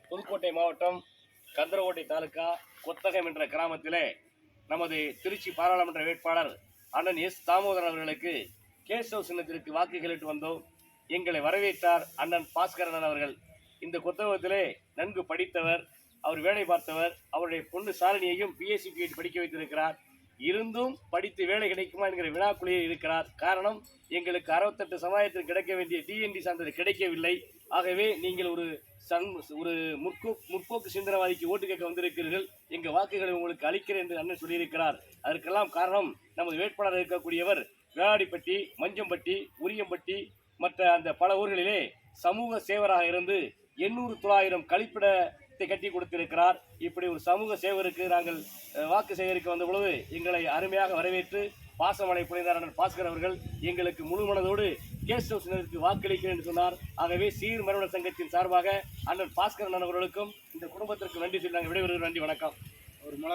புதுக்கோட்டை மாவட்டம் கந்தரகோட்டை தாலுகா கொத்தகம் என்ற கிராமத்திலே நமது திருச்சி பாராளுமன்ற வேட்பாளர் அண்ணன் எஸ் தாமோதரன் அவர்களுக்கு கேசவ சின்னத்திற்கு வாக்கு கேட்டு வந்தோம். எங்களை வரவேற்றார் அண்ணன் பாஸ்கரன் அவர்கள். இந்த கொத்தகத்திலே நன்கு படித்தவர், அவர் வேலை பார்த்தவர். அவருடைய பொண்ணு சாரணியையும் பிஎஸ்சி பிஎட் படிக்க வைத்திருக்கிறார். இருந்தும் படித்து வேலை கிடைக்குமா என்கிற வினாக்குழியில் இருக்கிறார். காரணம், எங்களுக்கு 68 சமுதாயத்தில் கிடைக்க வேண்டிய டிஎன்டி சான்றிதழ் கிடைக்கவில்லை. ஆகவே நீங்கள் ஒரு முற்போக்கு சிந்தனவாதிக்கு ஓட்டு கேட்க வந்திருக்கிறீர்கள், எங்கள் வாக்குகளை உங்களுக்கு அளிக்கிறேன் என்று அண்ணன் சொல்லியிருக்கிறார். அதற்கெல்லாம் காரணம், நமது வேட்பாளர் இருக்கக்கூடியவர் வேளாடிப்பட்டி, மஞ்சம்பட்டி, உரியம்பட்டி மற்ற அந்த பல ஊர்களிலே சமூக சேவராக இருந்து 800-900 கழிப்பிடத்தை கட்டி கொடுத்திருக்கிறார். இப்படி ஒரு சமூக சேவருக்கு நாங்கள் வாக்கு சேகரிக்க வந்த பொழுது எங்களை அருமையாக வரவேற்று பாசமழை புரிந்தார் பாஸ்கர் அவர்கள். எங்களுக்கு முழு மனதோடு கேசவ சின்னத்திற்கு வாக்களிக்கிறேன் என்று சொன்னார். ஆகவே சீர் மறுமண சங்கத்தின் சார்பாக அண்ணன் பாஸ்கரன் அவர்களுக்கும் இந்த குடும்பத்திற்கு நன்றி சொல்லி நாங்கள் விடைபெறுகிறோம். நன்றி, வணக்கம்.